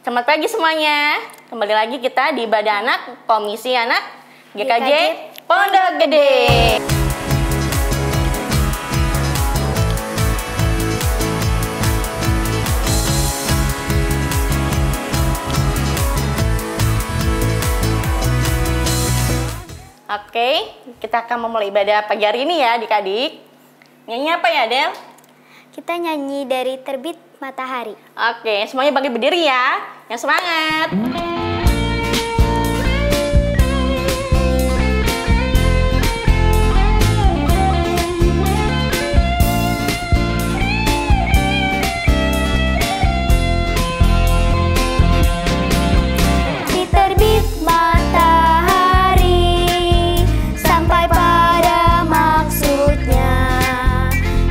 Selamat pagi semuanya. Kembali lagi kita di Badan Anak Komisi Anak GKJ Pondok Gede. Oke, kita akan memulai ibadah pagi hari ini ya adik-adik. Nyanyi apa ya, Del? Kita nyanyi dari Terbit Matahari. Oke, semuanya bangkit berdiri ya. Yang semangat. Di terbit matahari sampai pada maksudnya,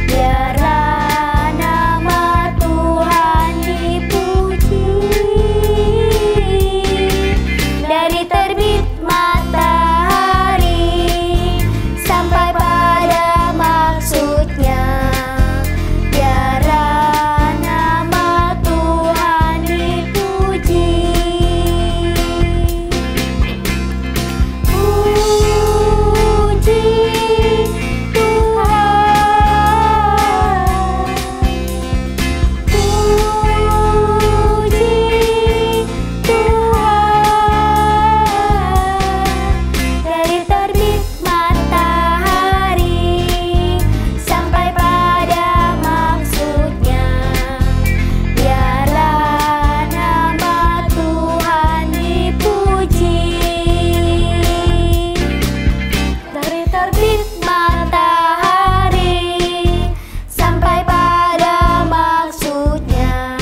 biarlah nama Tuhan dipuji. Dari terbit matahari sampai pada maksudnya, biarlah nama Tuhan dipuji. Puji Tuhan, puji Tuhan. Dari terbit matahari sampai pada maksudnya, biarlah nama Tuhan dipuji. Dari terbit matahari sampai pada maksudnya,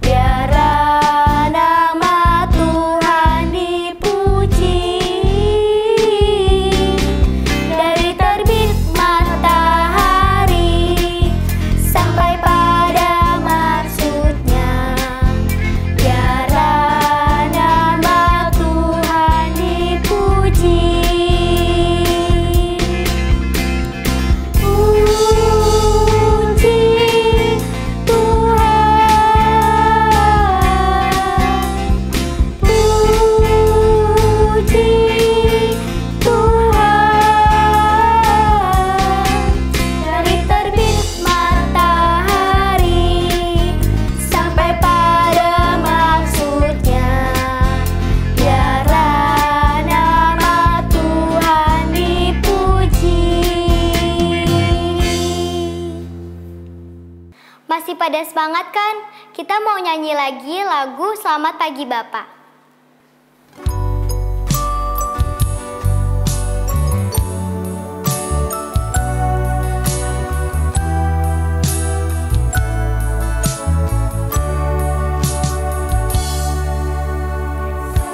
biarlah nama Tuhan dipuji. Dari terbit matahari sampai pada maksudnya, biarlah nama Tuhan dipuji. Puji Tuhan, puji Tuhan. Dari terbit matahari sampai pada maksudnya, biarlah nama Tuhan dipuji. Masih pada semangat kan? Kita mau nyanyi lagi lagu Selamat Pagi Bapak.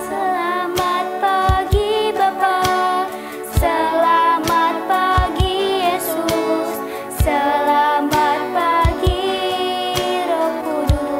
Selamat pagi Bapa, selamat pagi Yesus, selamat pagi Roh Kudus.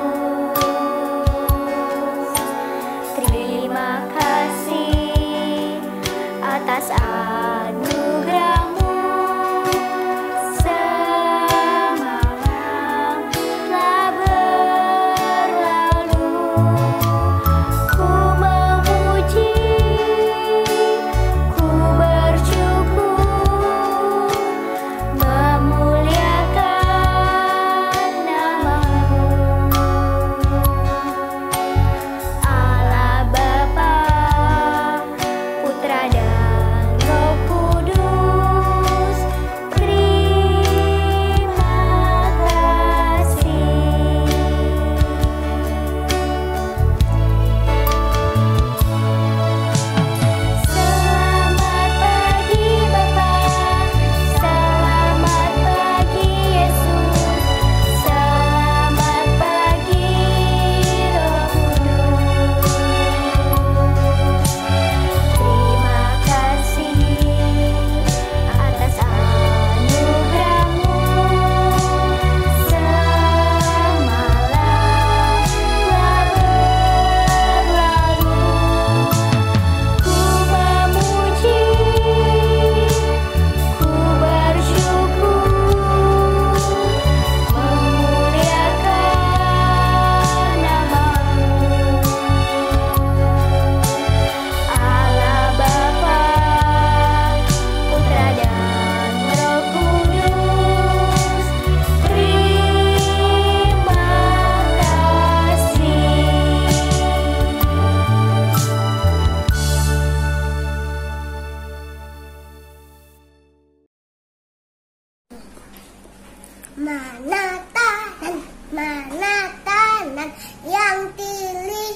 yang pilih,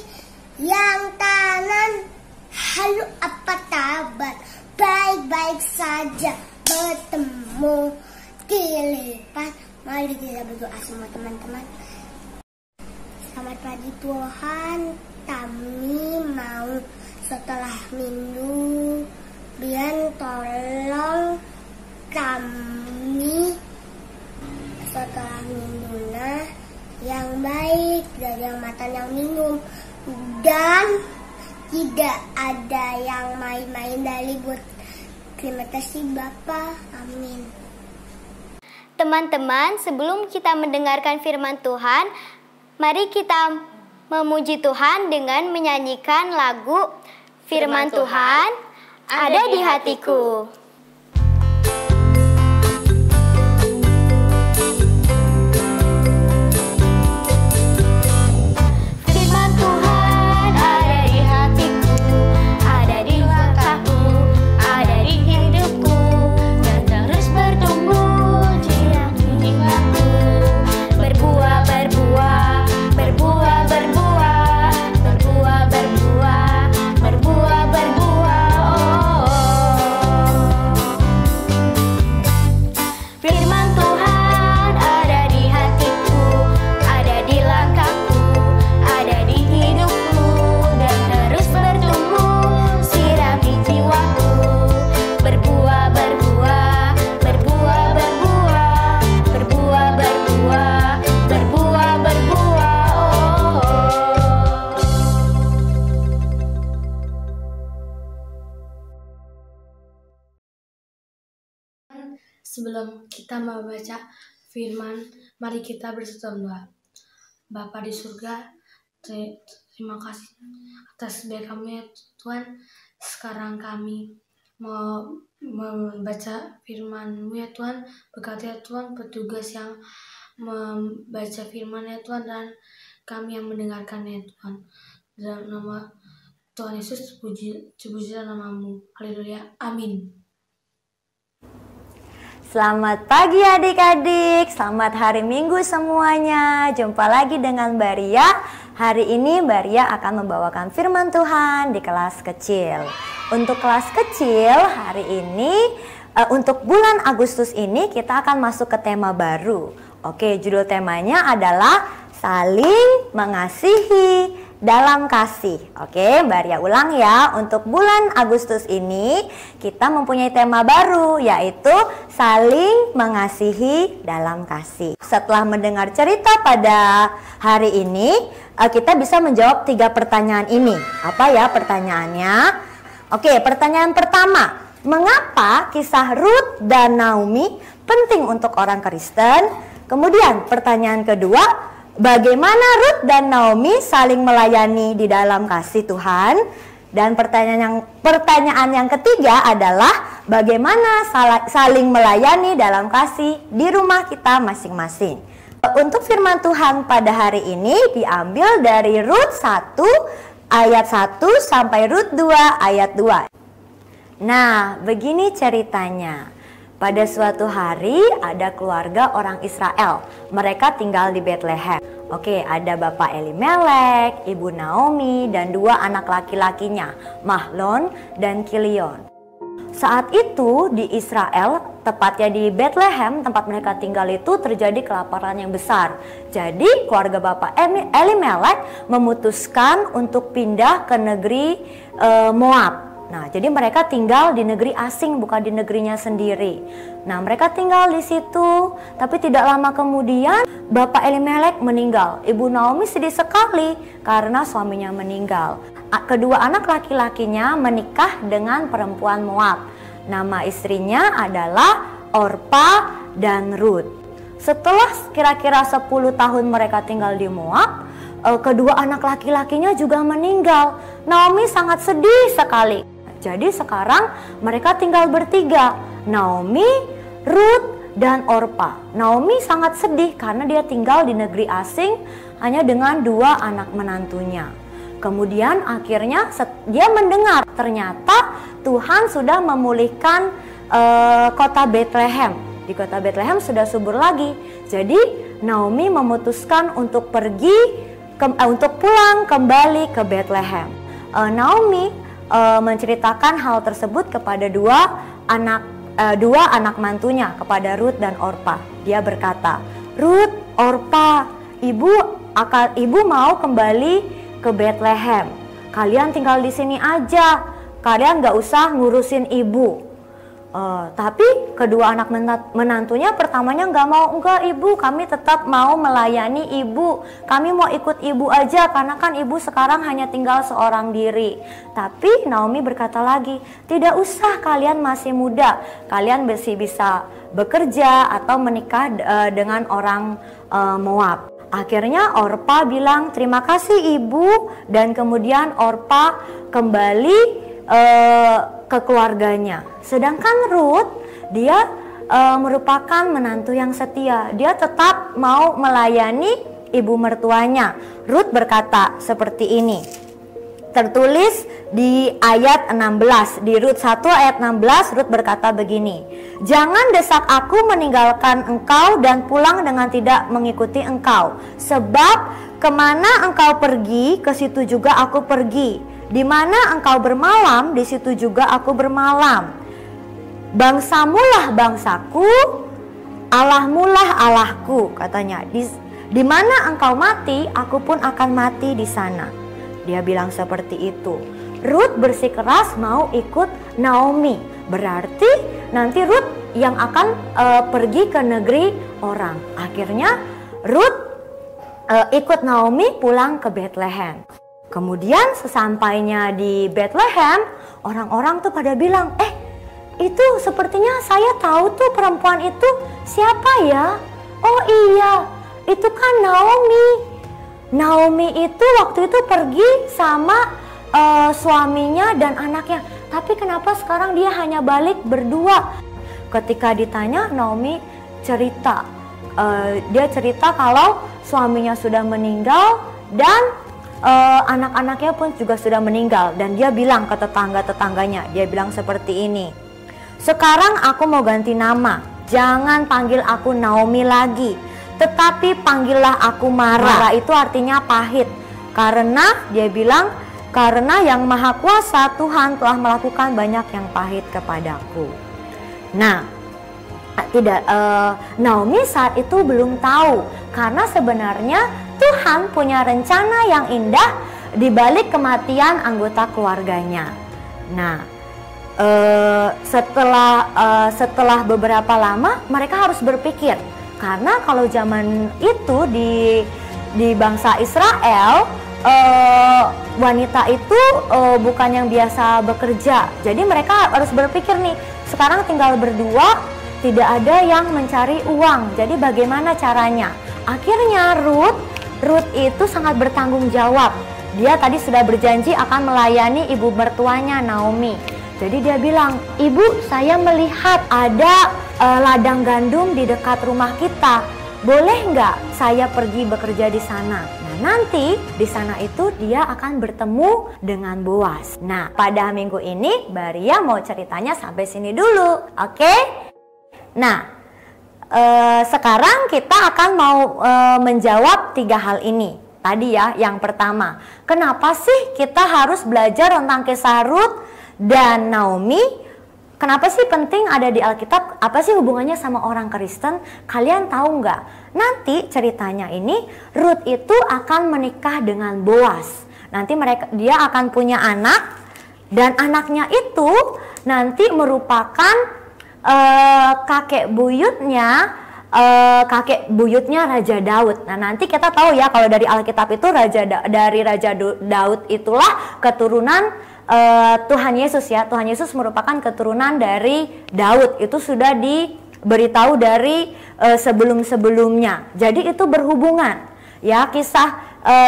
yang tanam. Halo, apa kabar? Baik-baik saja, bertemu dilipat. Mari kita berdoa semua teman-teman. Selamat pagi Tuhan, kami mau setelah minggu biar tolong kami setelah minggunya yang baik dan yang makan yang minum, dan tidak ada yang main-main dari buat. Terima kasih Bapak, amin. Teman-teman, sebelum kita mendengarkan firman Tuhan, mari kita memuji Tuhan dengan menyanyikan lagu Firman Tuhan ada di hatiku. Sebelum kita membaca firman, mari kita bersatu doa. Bapa di surga, terima kasih atas baik kami ya Tuhan. Sekarang kami mau membaca firman-Mu ya Tuhan. Berkati ya Tuhan petugas yang membaca firman ya Tuhan, dan kami yang mendengarkannya ya Tuhan. Dalam nama Tuhan Yesus, puji-pujilah nama-Mu. Haleluya. Amin. Selamat pagi adik-adik, selamat hari Minggu semuanya. Jumpa lagi dengan Mbak Ria. Hari ini Mbak Ria akan membawakan firman Tuhan di kelas kecil. Untuk kelas kecil hari ini, untuk bulan Agustus ini kita akan masuk ke tema baru. Oke, judul temanya adalah saling mengasihi dalam kasih. Oke, Mbak Ria ulang ya. Untuk bulan Agustus ini kita mempunyai tema baru, yaitu saling mengasihi dalam kasih. Setelah mendengar cerita pada hari ini, kita bisa menjawab 3 pertanyaan ini. Apa ya pertanyaannya? Oke, pertanyaan pertama, mengapa kisah Ruth dan Naomi penting untuk orang Kristen? Kemudian pertanyaan kedua, bagaimana Ruth dan Naomi saling melayani di dalam kasih Tuhan? Dan pertanyaan yang ketiga adalah bagaimana saling melayani dalam kasih di rumah kita masing-masing. Untuk firman Tuhan pada hari ini diambil dari Rut 1 ayat 1 sampai Rut 2 ayat 2. Nah, begini ceritanya. Pada suatu hari ada keluarga orang Israel. Mereka tinggal di Bethlehem. Oke, ada Bapak Elimelek, Ibu Naomi, dan 2 anak laki-lakinya, Mahlon dan Kilion. Saat itu di Israel, tepatnya di Bethlehem, tempat mereka tinggal itu terjadi kelaparan yang besar. Jadi keluarga Bapak Elimelek memutuskan untuk pindah ke negeri Moab. Nah, jadi mereka tinggal di negeri asing, bukan di negerinya sendiri. Nah, mereka tinggal di situ, tapi tidak lama kemudian Bapak Elimelek meninggal. Ibu Naomi sedih sekali karena suaminya meninggal. Kedua anak laki-lakinya menikah dengan perempuan Moab. Nama istrinya adalah Orpa dan Ruth. Setelah kira-kira 10 tahun mereka tinggal di Moab, kedua anak laki-lakinya juga meninggal. Naomi sangat sedih sekali. Jadi sekarang mereka tinggal bertiga, Naomi, Ruth, dan Orpa. Naomi sangat sedih karena dia tinggal di negeri asing hanya dengan 2 anak menantunya. Kemudian akhirnya dia mendengar ternyata Tuhan sudah memulihkan kota Bethlehem. Di kota Bethlehem sudah subur lagi. Jadi Naomi memutuskan untuk pergi untuk pulang kembali ke Bethlehem. Naomi menceritakan hal tersebut kepada dua anak mantunya, kepada Ruth dan Orpa. Dia berkata, "Ruth, Orpa, ibu mau kembali ke Bethlehem. Kalian tinggal di sini aja. Kalian gak usah ngurusin ibu." Tapi kedua anak menantunya pertamanya nggak mau. "Enggak ibu, kami tetap mau melayani ibu. Kami mau ikut ibu aja karena kan ibu sekarang hanya tinggal seorang diri." Tapi Naomi berkata lagi, "Tidak usah, kalian masih muda. Kalian masih bisa bekerja atau menikah dengan orang Moab." Akhirnya Orpa bilang, "Terima kasih ibu." Dan kemudian Orpa kembali ke keluarganya. Sedangkan Ruth, dia merupakan menantu yang setia. Dia tetap mau melayani ibu mertuanya. Ruth berkata seperti ini. Tertulis di ayat 16, di Rut 1 ayat 16, Ruth berkata begini, "Jangan desak aku meninggalkan engkau dan pulang dengan tidak mengikuti engkau. Sebab kemana engkau pergi, ke situ juga aku pergi. Di mana engkau bermalam, di situ juga aku bermalam. Bangsamulah bangsaku, Allahmulah Allahku," katanya. Di mana engkau mati, aku pun akan mati di sana. Dia bilang seperti itu. Ruth bersikeras mau ikut Naomi. Berarti nanti Ruth yang akan pergi ke negeri orang. Akhirnya Ruth ikut Naomi pulang ke Bethlehem. Kemudian sesampainya di Bethlehem, orang-orang tuh pada bilang, "Itu sepertinya saya tahu tuh perempuan itu siapa ya? Oh iya, itu kan Naomi. Naomi itu waktu itu pergi sama suaminya dan anaknya. Tapi kenapa sekarang dia hanya balik berdua?" Ketika ditanya, Naomi cerita. Dia cerita kalau suaminya sudah meninggal dan anak-anaknya pun juga sudah meninggal. Dan dia bilang ke tetangga-tetangganya, dia bilang seperti ini, "Sekarang aku mau ganti nama. Jangan panggil aku Naomi lagi, tetapi panggillah aku Mara." Mara itu artinya pahit. Karena dia bilang, "Karena yang Maha Kuasa Tuhan telah melakukan banyak yang pahit kepadaku." Nah, Naomi saat itu belum tahu, karena sebenarnya Tuhan punya rencana yang indah di balik kematian anggota keluarganya. Nah, setelah beberapa lama mereka harus berpikir, karena kalau zaman itu di bangsa Israel, wanita itu bukan yang biasa bekerja. Jadi mereka harus berpikir nih, sekarang tinggal berdua, tidak ada yang mencari uang. Jadi bagaimana caranya? Akhirnya Ruth itu sangat bertanggung jawab. Dia tadi sudah berjanji akan melayani ibu mertuanya Naomi. Jadi dia bilang, "Ibu, saya melihat ada ladang gandum di dekat rumah kita. Boleh nggak saya pergi bekerja di sana?" Nah, nanti di sana itu dia akan bertemu dengan Boas. Nah, pada minggu ini Baria mau ceritanya sampai sini dulu, oke? Nah, sekarang kita akan mau menjawab 3 hal ini. Tadi ya, yang pertama, kenapa sih kita harus belajar tentang kisah Ruth dan Naomi? Kenapa sih penting ada di Alkitab? Apa sih hubungannya sama orang Kristen? Kalian tahu nggak? Nanti ceritanya ini, Ruth itu akan menikah dengan Boas. Nanti dia akan punya anak, dan anaknya itu nanti merupakan kakek buyutnya Raja Daud. Nah, nanti kita tahu ya, kalau dari Alkitab itu dari Raja Daud itulah keturunan Tuhan Yesus ya. Tuhan Yesus merupakan keturunan dari Daud. Itu sudah diberitahu dari sebelum-sebelumnya. Jadi itu berhubungan ya,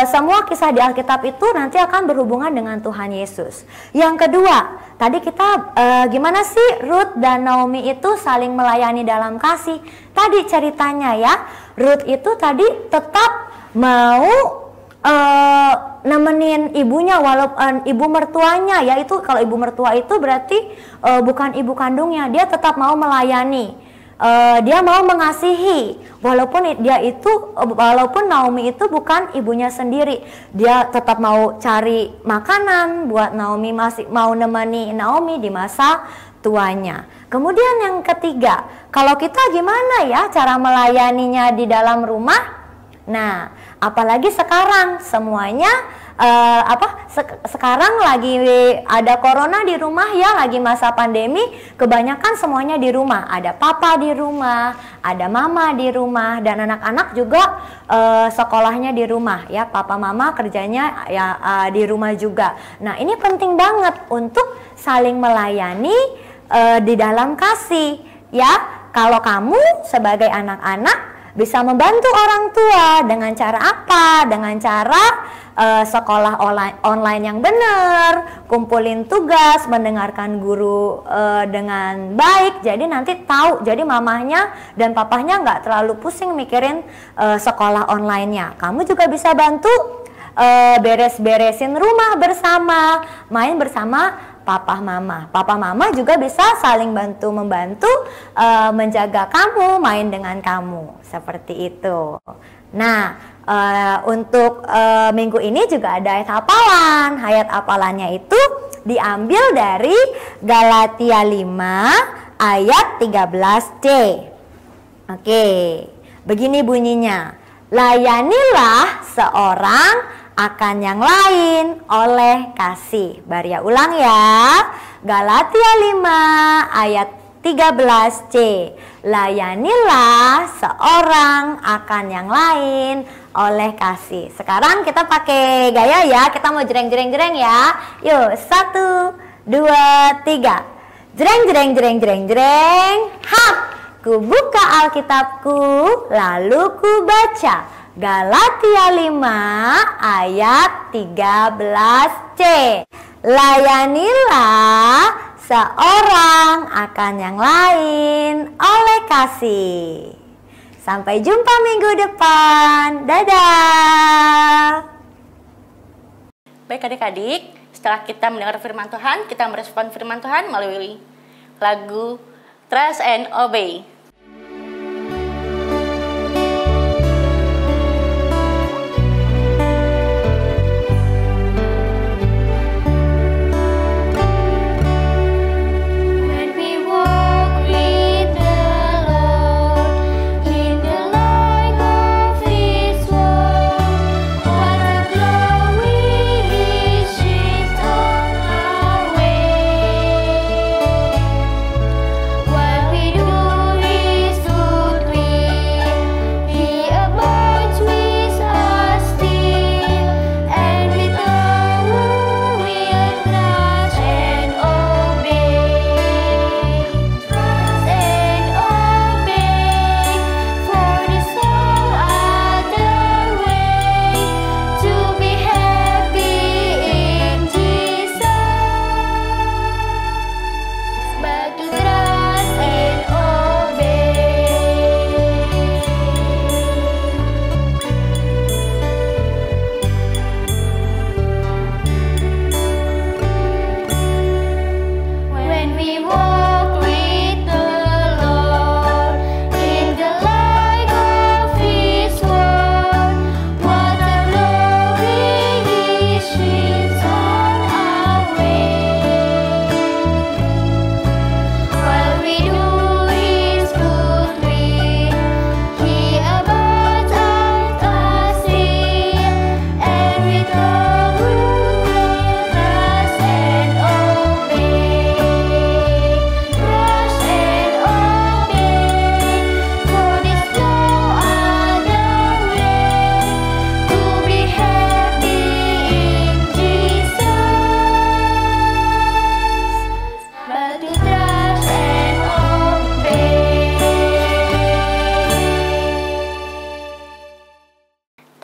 semua kisah di Alkitab itu nanti akan berhubungan dengan Tuhan Yesus. Yang kedua, tadi kita gimana sih Ruth dan Naomi itu saling melayani dalam kasih? Tadi ceritanya ya, Ruth itu tadi tetap mau nemenin ibunya, walaupun ibu mertuanya, yaitu kalau ibu mertua itu berarti bukan ibu kandungnya, dia tetap mau melayani dia mau mengasihi, walaupun Naomi itu bukan ibunya sendiri, dia tetap mau cari makanan buat Naomi, masih mau nemani Naomi di masa tuanya. Kemudian yang ketiga, kalau kita gimana ya cara melayaninya di dalam rumah? Nah, apalagi sekarang semuanya sekarang lagi ada corona di rumah ya, lagi masa pandemi, kebanyakan semuanya di rumah. Ada papa di rumah, ada mama di rumah, dan anak-anak juga sekolahnya di rumah ya, papa mama kerjanya ya di rumah juga. Nah, ini penting banget untuk saling melayani di dalam kasih ya. Kalau kamu sebagai anak-anak bisa membantu orang tua dengan cara apa? Dengan cara sekolah online yang benar, kumpulin tugas, mendengarkan guru dengan baik. Jadi nanti tahu, jadi mamahnya dan papahnya nggak terlalu pusing mikirin sekolah online-nya. Kamu juga bisa bantu beres-beresin rumah bersama, main bersama papa mama. Papa mama juga bisa saling membantu menjaga kamu, main dengan kamu, seperti itu. Nah, untuk minggu ini juga ada ayat hafalan. Ayat hafalannya itu diambil dari Galatia 5 ayat 13c. Oke, begini bunyinya. Layanilah seorang akan yang lain oleh kasih. Baria ulang ya. Galatia 5 ayat 13c. Layanilah seorang akan yang lain oleh kasih. Sekarang kita pakai gaya ya. Kita mau jreng-jreng-jreng ya. Yuk, 1, 2, 3. Jreng-jreng-jreng-jreng-jreng. Hap! Ku buka Alkitabku, lalu ku baca. Galatia 5 ayat 13c. Layanilah seorang akan yang lain oleh kasih. Sampai jumpa minggu depan. Dadah. Baik adik-adik, setelah kita mendengar firman Tuhan, kita merespon firman Tuhan melalui lagu Trust and Obey.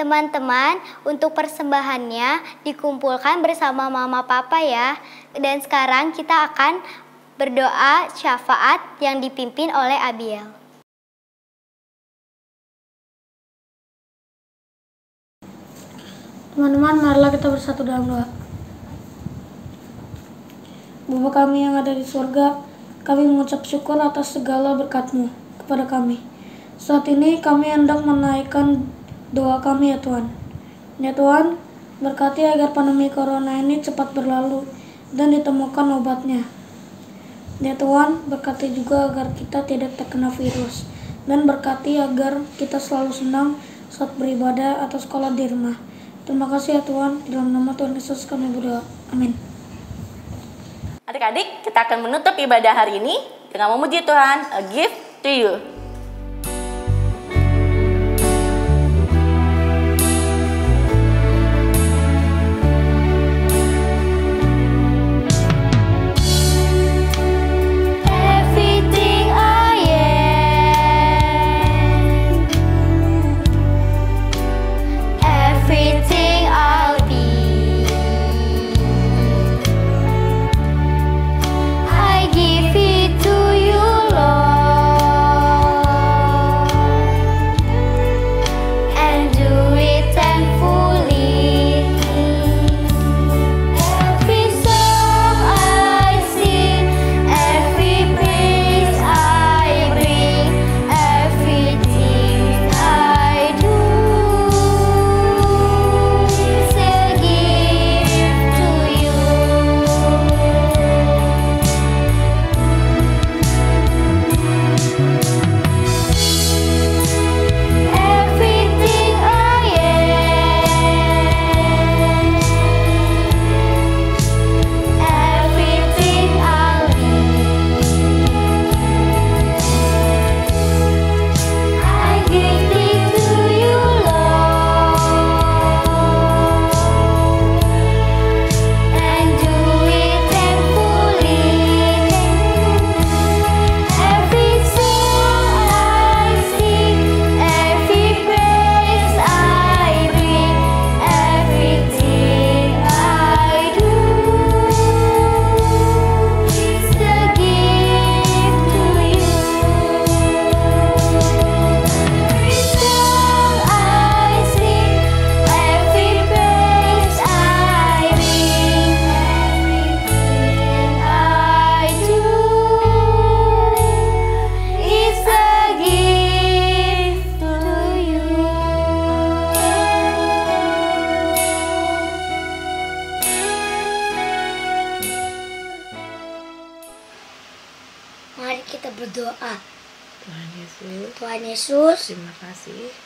Teman-teman, untuk persembahannya dikumpulkan bersama mama papa ya. Dan sekarang kita akan berdoa syafaat yang dipimpin oleh Abiel. Teman-teman, marilah kita bersatu dalam doa. Bapa kami yang ada di surga, kami mengucap syukur atas segala berkat-Mu. kepada kami. Saat ini kami hendak menaikkan doa kami ya Tuhan. Ya Tuhan, berkati agar pandemi corona ini cepat berlalu dan ditemukan obatnya. Ya Tuhan, berkati juga agar kita tidak terkena virus. Dan berkati agar kita selalu senang saat beribadah atau sekolah di rumah. Terima kasih ya Tuhan, di dalam nama Tuhan Yesus kami berdoa. Amin. Adik-adik, kita akan menutup ibadah hari ini dengan memuji Tuhan, a gift to you. Mari kita berdoa. Tuhan Yesus,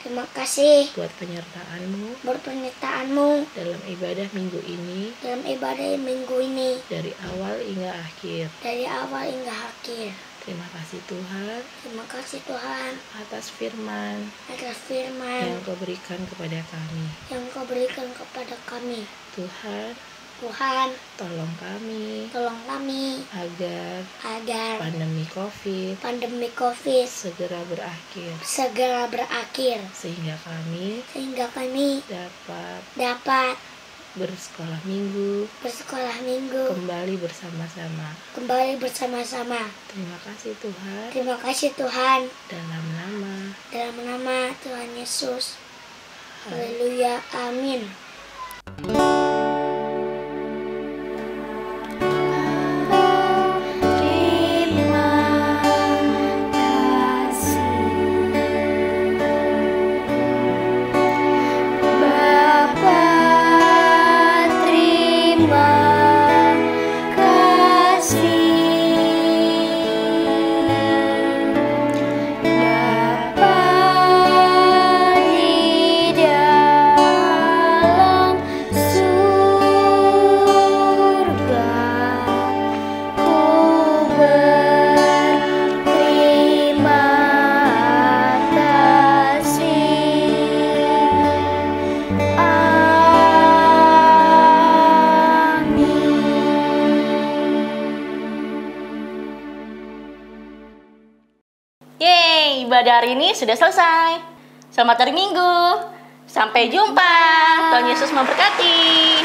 Terima kasih buat penyertaan-Mu buat penyertaan-Mu dalam ibadah minggu ini, dalam ibadah minggu ini, dari awal hingga akhir. dari awal hingga akhir. Terima kasih Tuhan Terima kasih Tuhan atas firman atas firman yang Kau berikan kepada kami. yang Kau berikan kepada kami. Tuhan, Tuhan, tolong kami tolong kami agar agar pandemi COVID pandemi COVID segera berakhir, segera berakhir, sehingga kami sehingga kami dapat dapat bersekolah minggu bersekolah minggu kembali bersama-sama. kembali bersama-sama. Terima kasih Tuhan, Terima kasih Tuhan, dalam nama Tuhan Yesus. Haleluya, amin. Ibadah hari ini sudah selesai. Selamat hari Minggu. Sampai jumpa. Tuhan Yesus memberkati.